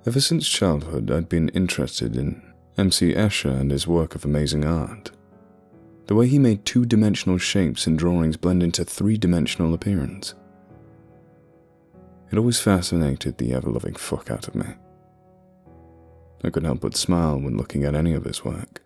Ever since childhood, I'd been interested in MC Escher and his work of amazing art. The way he made two-dimensional shapes in drawings blend into three-dimensional appearance. It always fascinated the ever-loving fuck out of me. I couldn't help but smile when looking at any of his work,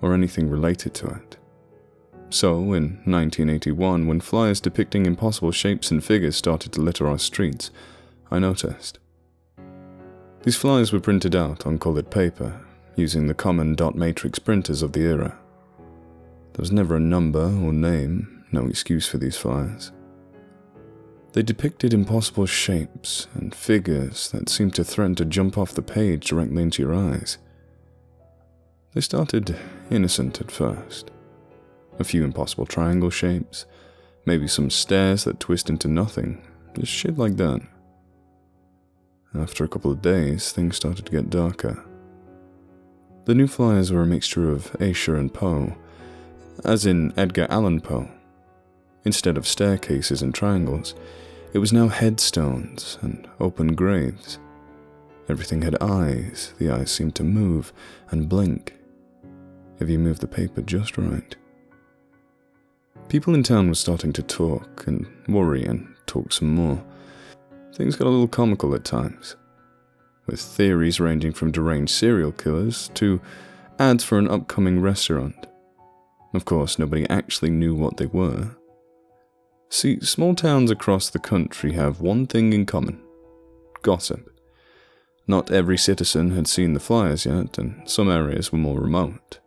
or anything related to it. So, in 1981, when flyers depicting impossible shapes and figures started to litter our streets, I noticed. These flyers were printed out on colored paper, using the common dot matrix printers of the era. There was never a number or name, no excuse for these flyers. They depicted impossible shapes and figures that seemed to threaten to jump off the page directly into your eyes. They started innocent at first. A few impossible triangle shapes, maybe some stairs that twist into nothing, just shit like that. After a couple of days, things started to get darker. The new flyers were a mixture of Escher and Poe, as in Edgar Allan Poe. Instead of staircases and triangles, it was now headstones and open graves. Everything had eyes. The eyes seemed to move and blink if you moved the paper just right. People in town were starting to talk and worry and talk some more. Things got a little comical at times, with theories ranging from deranged serial killers to ads for an upcoming restaurant. Of course, nobody actually knew what they were. See, small towns across the country have one thing in common: gossip. Not every citizen had seen the flyers yet, and some areas were more remote.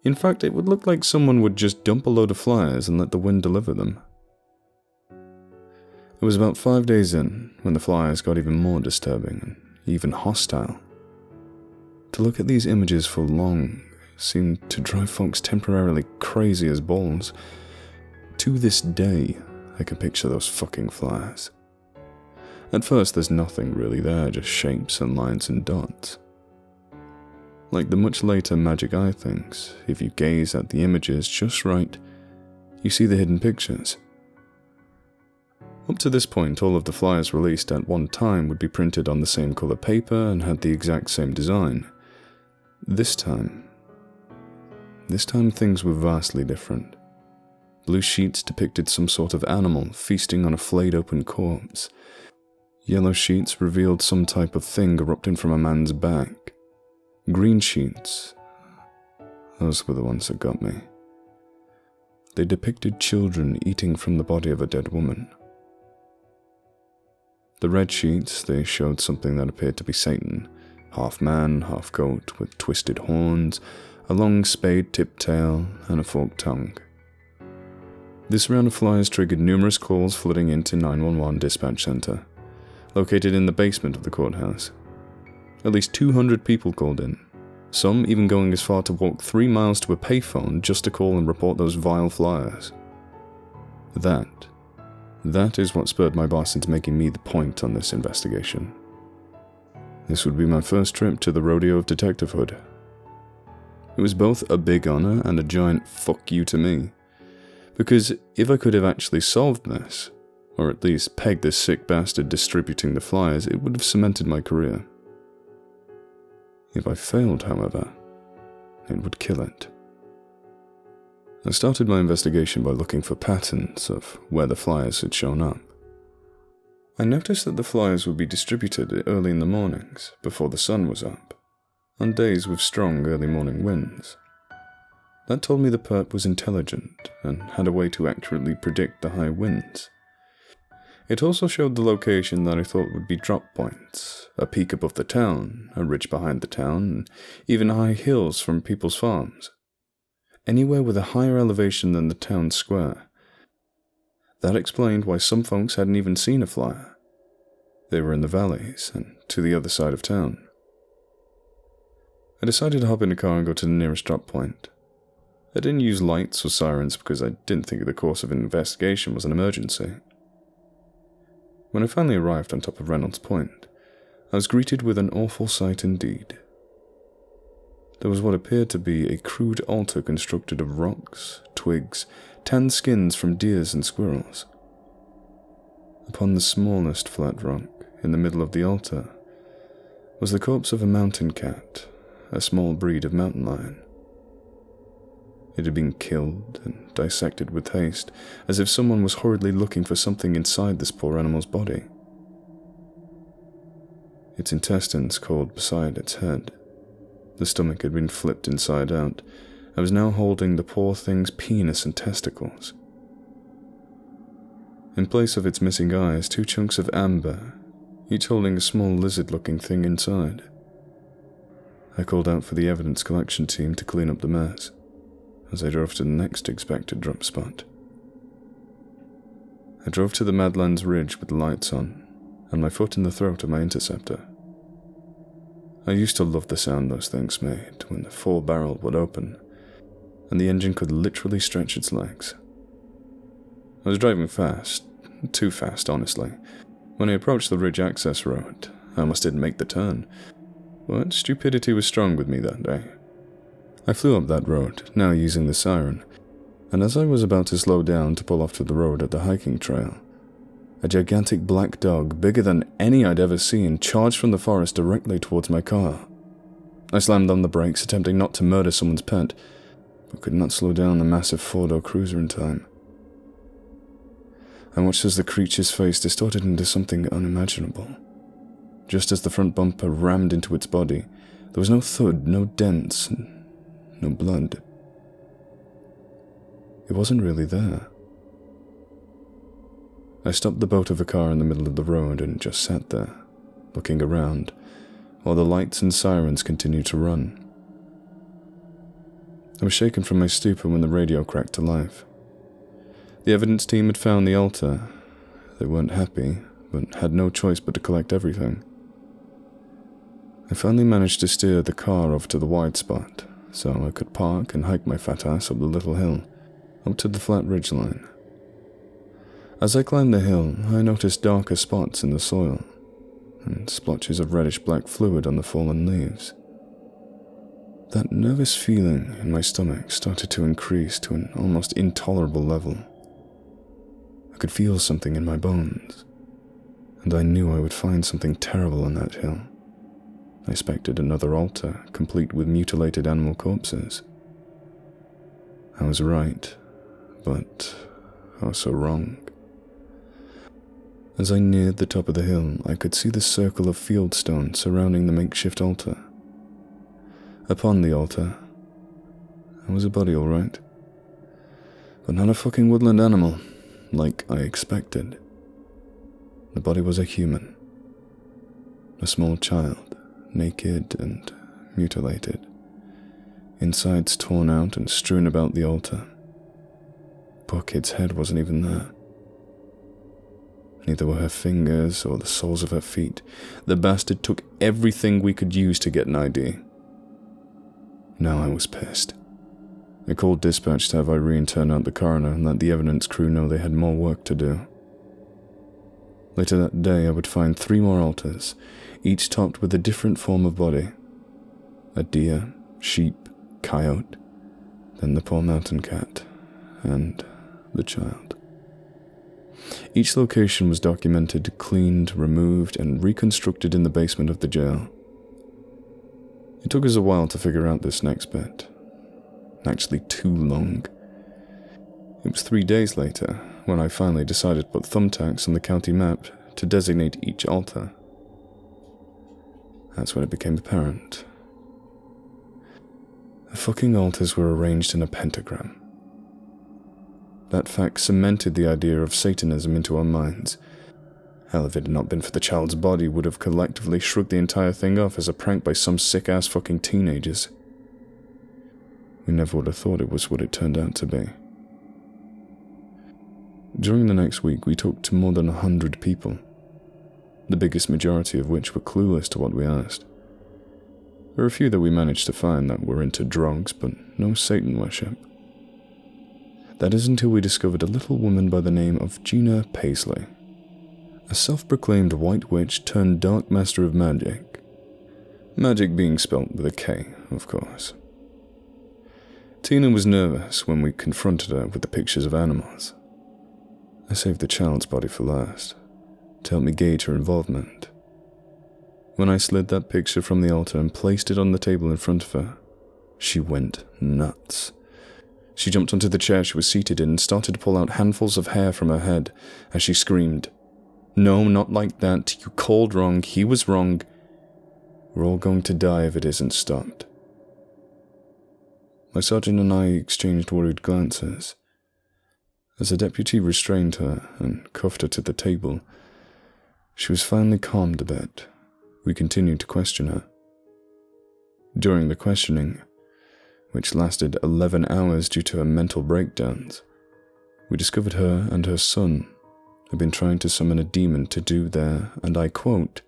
In fact, it would look like someone would just dump a load of flyers and let the wind deliver them. It was about 5 days in when the flyers got even more disturbing and even hostile. To look at these images for long seemed to drive folks temporarily crazy as balls. To this day, I can picture those fucking flyers. At first, there's nothing really there, just shapes and lines and dots. Like the much later magic eye things, if you gaze at the images just right, you see the hidden pictures. Up to this point, all of the flyers released at one time would be printed on the same color paper and had the exact same design. This time things were vastly different. Blue sheets depicted some sort of animal feasting on a flayed open corpse. Yellow sheets revealed some type of thing erupting from a man's back. Green sheets, those were the ones that got me. They depicted children eating from the body of a dead woman. The red sheets, they showed something that appeared to be Satan, half man, half goat, with twisted horns, a long spade-tipped tail, and a forked tongue. This round of flyers triggered numerous calls flooding into 911 dispatch center, located in the basement of the courthouse. At least 200 people called in, some even going as far to walk 3 miles to a payphone just to call and report those vile flyers. That is what spurred my boss into making me the point on this investigation. This would be my first trip to the rodeo of detectivehood. It was both a big honor and a giant fuck you to me, because if I could have actually solved this, or at least pegged this sick bastard distributing the flyers, it would have cemented my career. If I failed, however, it would kill it. I started my investigation by looking for patterns of where the flyers had shown up. I noticed that the flyers would be distributed early in the mornings, before the sun was up, on days with strong early morning winds. That told me the perp was intelligent and had a way to accurately predict the high winds. It also showed the location that I thought would be drop points, a peak above the town, a ridge behind the town, and even high hills from people's farms. Anywhere with a higher elevation than the town square. That explained why some folks hadn't even seen a flyer. They were in the valleys and to the other side of town. I decided to hop in a car and go to the nearest drop point. I didn't use lights or sirens because I didn't think the course of an investigation was an emergency. When I finally arrived on top of Reynolds Point, I was greeted with an awful sight indeed. There was what appeared to be a crude altar constructed of rocks, twigs, tanned skins from deers and squirrels. Upon the smallest flat rock, in the middle of the altar, was the corpse of a mountain cat, a small breed of mountain lion. It had been killed and dissected with haste, as if someone was hurriedly looking for something inside this poor animal's body. Its intestines coiled beside its head. The stomach had been flipped inside out, and was now holding the poor thing's penis and testicles. In place of its missing eyes, 2 chunks of amber, each holding a small lizard-looking thing inside. I called out for the evidence collection team to clean up the mess, as I drove to the next expected drop spot. I drove to the Madlands Ridge with the lights on, and my foot in the throat of my interceptor. I used to love the sound those things made when the 4-barrel would open, and the engine could literally stretch its legs. I was driving fast, too fast honestly. When I approached the Ridge access road, I almost didn't make the turn, but stupidity was strong with me that day. I flew up that road, now using the siren, and as I was about to slow down to pull off to the road at the hiking trail, a gigantic black dog, bigger than any I'd ever seen, charged from the forest directly towards my car. I slammed on the brakes, attempting not to murder someone's pet, but could not slow down the massive 4-door cruiser in time. I watched as the creature's face distorted into something unimaginable. Just as the front bumper rammed into its body, there was no thud, no dents, no blood. It wasn't really there. I stopped the boat of a car in the middle of the road and just sat there, looking around, while the lights and sirens continued to run. I was shaken from my stupor when the radio cracked to life. The evidence team had found the altar. They weren't happy, but had no choice but to collect everything. I finally managed to steer the car over to the wide spot, so I could park and hike my fat ass up the little hill, up to the flat ridgeline. As I climbed the hill, I noticed darker spots in the soil, and splotches of reddish-black fluid on the fallen leaves. That nervous feeling in my stomach started to increase to an almost intolerable level. I could feel something in my bones, and I knew I would find something terrible on that hill. I expected another altar, complete with mutilated animal corpses. I was right, but I was so wrong. As I neared the top of the hill, I could see the circle of field stones surrounding the makeshift altar. Upon the altar, there was a body, all right, but not a fucking woodland animal, like I expected. The body was a human, a small child, naked and mutilated, insides torn out and strewn about the altar. Poor kid's head wasn't even there. Neither were her fingers or the soles of her feet. The bastard took everything we could use to get an ID. Now I was pissed. I called dispatch to have Irene turn out the coroner and let the evidence crew know they had more work to do. Later that day I would find 3 more altars, each topped with a different form of body. A deer, sheep, coyote, then the poor mountain cat, and the child. Each location was documented, cleaned, removed, and reconstructed in the basement of the jail. It took us a while to figure out this next bit. Actually, too long. It was 3 days later when I finally decided to put thumbtacks on the county map to designate each altar. That's when it became apparent. The fucking altars were arranged in a pentagram. That fact cemented the idea of Satanism into our minds. Hell, if it had not been for the child's body, would have collectively shrugged the entire thing off as a prank by some sick-ass fucking teenagers. We never would have thought it was what it turned out to be. During the next week, we talked to more than 100 people, the biggest majority of which were clueless to what we asked. There were a few that we managed to find that were into drugs, but no Satan worship. That is until we discovered a little woman by the name of Gina Paisley, a self-proclaimed white witch turned dark master of magic. Magic being spelt with a K, of course. Tina was nervous when we confronted her with the pictures of animals. I saved the child's body for last, to help me gauge her involvement. When I slid that picture from the altar and placed it on the table in front of her, she went nuts. She jumped onto the chair she was seated in and started to pull out handfuls of hair from her head as she screamed, "No, not like that. You called wrong. He was wrong. We're all going to die if it isn't stopped." My sergeant and I exchanged worried glances. As the deputy restrained her and cuffed her to the table, she was finally calmed a bit. We continued to question her. During the questioning, which lasted 11 hours due to her mental breakdowns, we discovered her and her son had been trying to summon a demon to do their, and I quote,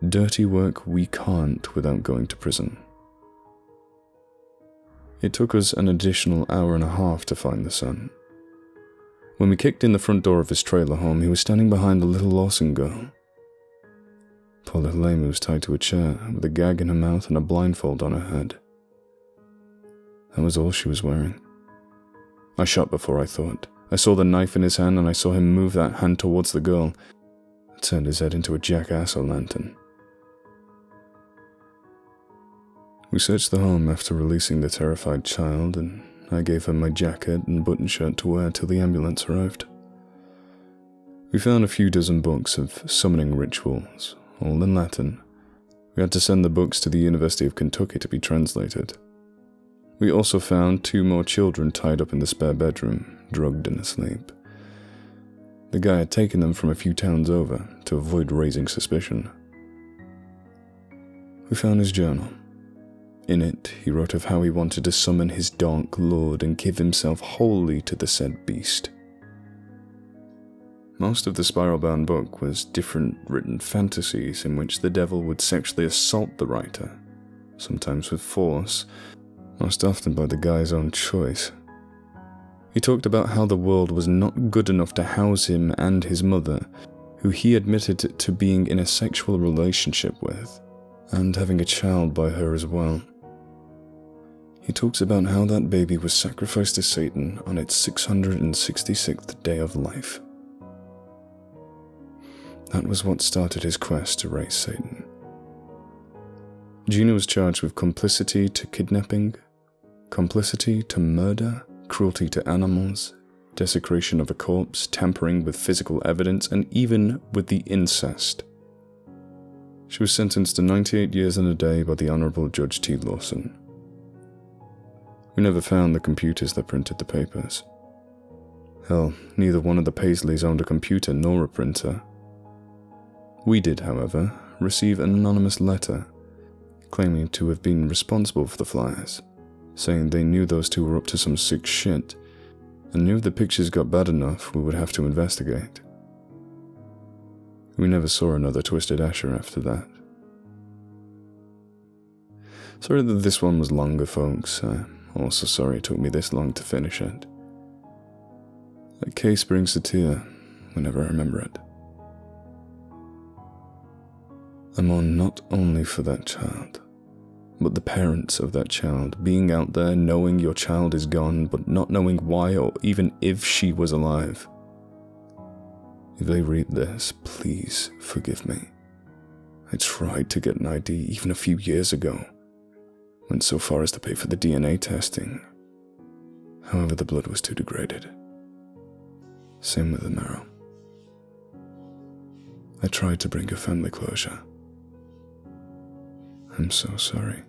"dirty work we can't without going to prison." It took us an additional hour and a half to find the son. When we kicked in the front door of his trailer home, he was standing behind the little Lawson girl. Poor little Amy was tied to a chair, with a gag in her mouth and a blindfold on her head. That was all she was wearing. I shot before I thought. I saw the knife in his hand and I saw him move that hand towards the girl. It turned his head into a jack-o'-lantern. We searched the home after releasing the terrified child, and I gave her my jacket and button shirt to wear till the ambulance arrived. We found a few dozen books of summoning rituals, all in Latin. We had to send the books to the University of Kentucky to be translated. We also found 2 more children tied up in the spare bedroom, drugged and asleep. The guy had taken them from a few towns over to avoid raising suspicion. We found his journal. In it, he wrote of how he wanted to summon his dark lord and give himself wholly to the said beast. Most of the spiral-bound book was different written fantasies in which the devil would sexually assault the writer, sometimes with force, most often by the guy's own choice. He talked about how the world was not good enough to house him and his mother, who he admitted to being in a sexual relationship with, and having a child by her as well. He talks about how that baby was sacrificed to Satan on its 666th day of life. That was what started his quest to raise Satan. Gina was charged with complicity to kidnapping, complicity to murder, cruelty to animals, desecration of a corpse, tampering with physical evidence, and even with the incest. She was sentenced to 98 years and a day by the Honourable Judge T. Lawson. We never found the computers that printed the papers. Hell, neither one of the Paisleys owned a computer nor a printer. We did, however, receive an anonymous letter claiming to have been responsible for the flyers, saying they knew those 2 were up to some sick shit and knew if the pictures got bad enough we would have to investigate. We never saw another Twisted Asher after that. Sorry that this one was longer, folks. I'm also sorry it took me this long to finish it. That case brings a tear whenever I remember it. I mourn not only for that child, but the parents of that child being out there knowing your child is gone, but not knowing why or even if she was alive. If they read this, please forgive me. I tried to get an ID even a few years ago. Went so far as to pay for the DNA testing. However, the blood was too degraded. Same with the marrow. I tried to bring a family closure. I'm so sorry.